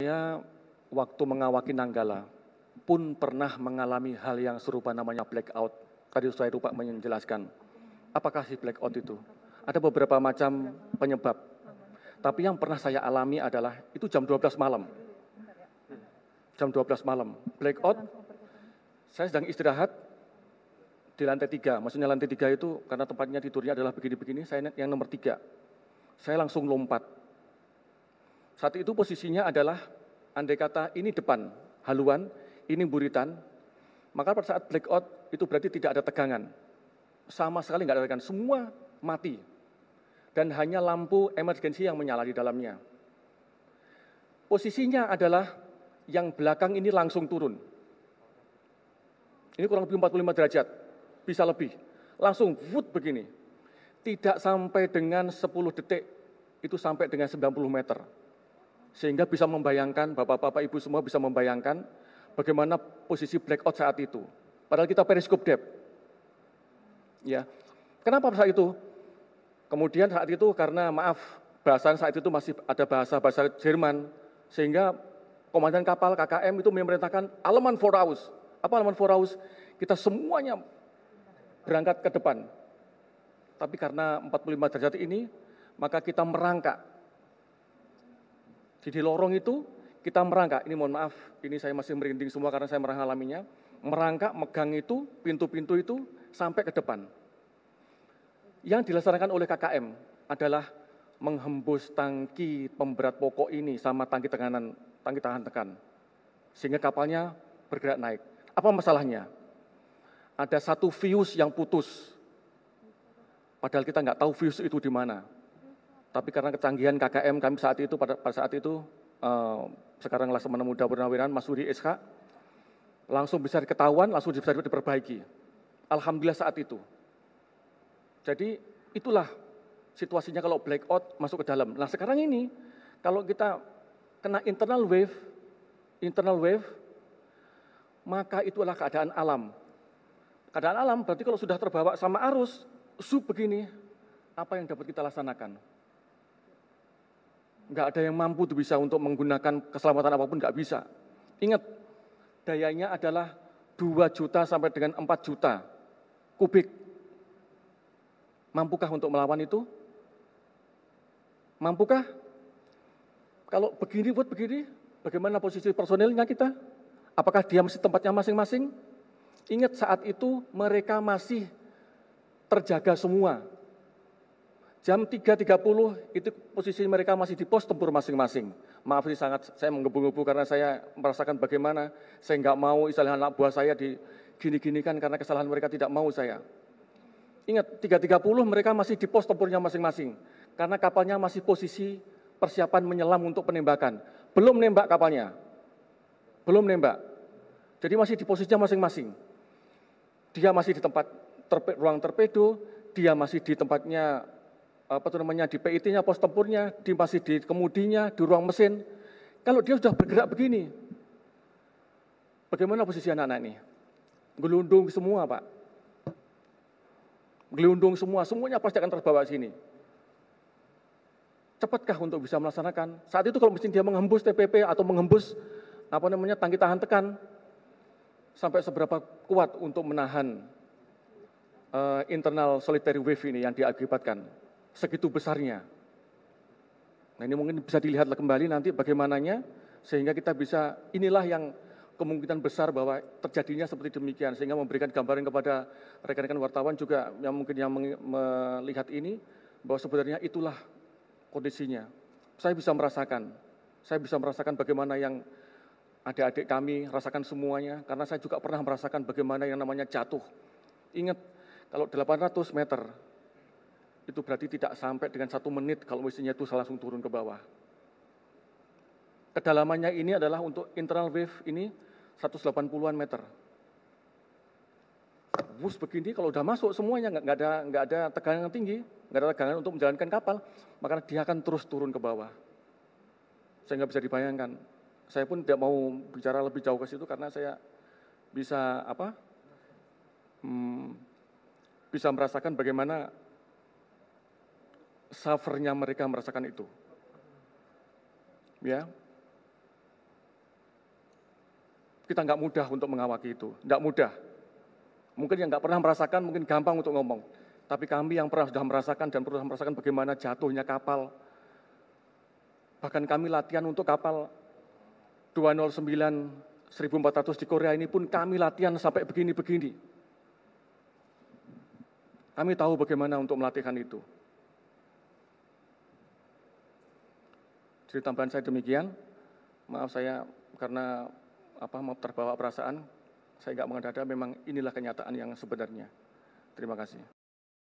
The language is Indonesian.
Saya waktu mengawaki Nanggala pun pernah mengalami hal yang serupa namanya blackout. Tadi saya lupa menjelaskan. Apakah si blackout itu? Ada beberapa macam penyebab. Tapi yang pernah saya alami adalah itu jam 12 malam. Jam 12 malam. Blackout, saya sedang istirahat di lantai 3. Maksudnya lantai 3 itu karena tempatnya tidurnya adalah begini-begini, saya yang nomor 3. Saya langsung lompat. Saat itu posisinya adalah, andai kata ini depan, haluan, ini buritan, maka pada saat blackout itu berarti tidak ada tegangan. Sama sekali nggak ada tegangan, semua mati. Dan hanya lampu emergensi yang menyala di dalamnya. Posisinya adalah yang belakang ini langsung turun. Ini kurang lebih 45 derajat, bisa lebih. Langsung wood begini. Tidak sampai dengan 10 detik, itu sampai dengan 90 meter. Sehingga bisa membayangkan, Bapak-Bapak, Ibu semua bisa membayangkan bagaimana posisi blackout saat itu. Padahal kita periskop depth. Ya. Kenapa saat itu? Kemudian saat itu karena maaf, bahasan saat itu masih ada bahasa Jerman, sehingga komandan kapal KKM itu memerintahkan Aleman Voraus. Apa Aleman Voraus? Kita semuanya berangkat ke depan. Tapi karena 45 derajat ini, maka kita merangkak. Di lorong itu kita merangkak, ini mohon maaf, ini saya masih merinding semua karena saya mengalaminya. Merangkak, megang itu, pintu-pintu itu sampai ke depan. Yang dilaksanakan oleh KKM adalah menghembus tangki pemberat pokok ini sama tangki tahan tekan. Sehingga kapalnya bergerak naik. Apa masalahnya? Ada satu fuse yang putus. Padahal kita nggak tahu fuse itu di mana. Tapi karena kecanggihan KKM kami saat itu, pada saat itu, sekarang Laksamana Muda Purnawirawan, Mas Suri SK, langsung bisa ketahuan, langsung bisa diperbaiki. Alhamdulillah saat itu. Jadi itulah situasinya kalau blackout masuk ke dalam. Nah sekarang ini, kalau kita kena internal wave, maka itu adalah keadaan alam. Keadaan alam berarti kalau sudah terbawa sama arus, begini, apa yang dapat kita laksanakan? Nggak ada yang mampu tuh bisa untuk menggunakan keselamatan apapun, nggak bisa. Ingat, dayanya adalah 2 juta sampai dengan 4 juta kubik. Mampukah untuk melawan itu? Mampukah? Kalau begini, bagaimana posisi personilnya kita? Apakah dia masih tempatnya masing-masing? Ingat saat itu mereka masih terjaga semua. Jam 3.30 itu posisi mereka masih di pos tempur masing-masing. Maaf ini sangat saya menggebu-gebu karena saya merasakan bagaimana saya nggak mau istilah anak buah saya digini-ginikan karena kesalahan mereka tidak mau saya. Ingat 3.30 mereka masih di pos tempurnya masing-masing karena kapalnya masih posisi persiapan menyelam untuk penembakan. Belum nembak kapalnya. Belum nembak. Jadi masih di posisinya masing-masing. Dia masih di tempat ruang torpedo, dia masih di tempatnya di PIT-nya, pos tempurnya, masih di kemudinya, di ruang mesin. Kalau dia sudah bergerak begini, bagaimana posisi anak-anak ini? Gelundung semua, Pak. Gelundung semua, semuanya pasti akan terbawa sini. Cepatkah untuk bisa melaksanakan? Saat itu kalau mesin dia menghembus TPP atau menghembus tangki tahan tekan, sampai seberapa kuat untuk menahan internal solitary wave ini yang diakibatkan? Segitu besarnya. Nah ini mungkin bisa dilihat kembali nanti bagaimananya, sehingga kita bisa, inilah yang kemungkinan besar bahwa terjadinya seperti demikian, sehingga memberikan gambaran kepada rekan-rekan wartawan juga yang mungkin yang melihat ini, bahwa sebenarnya itulah kondisinya. Saya bisa merasakan bagaimana yang adik-adik kami rasakan semuanya, karena saya juga pernah merasakan bagaimana yang namanya jatuh. Ingat, kalau 800 meter, itu berarti tidak sampai dengan 1 menit kalau mesinnya itu langsung turun ke bawah. Kedalamannya ini adalah untuk internal wave ini 180-an meter. Bus begini kalau udah masuk semuanya nggak ada tegangan yang tinggi, nggak ada tegangan untuk menjalankan kapal, maka dia akan terus turun ke bawah. Saya nggak bisa dibayangkan. Saya pun tidak mau bicara lebih jauh ke situ karena saya bisa bisa merasakan bagaimana suffernya mereka merasakan itu. Ya, kita nggak mudah untuk mengawaki itu, nggak mudah. Mungkin yang nggak pernah merasakan, mungkin gampang untuk ngomong. Tapi kami yang sudah merasakan dan pernah merasakan bagaimana jatuhnya kapal. Bahkan kami latihan untuk kapal 209 1400 di Korea ini pun kami latihan sampai begini-begini. Kami tahu bagaimana untuk melatihkan itu. Jadi tambahan saya demikian. Maaf saya karena mau terbawa perasaan, saya nggak mengada-ada, memang inilah kenyataan yang sebenarnya. Terima kasih.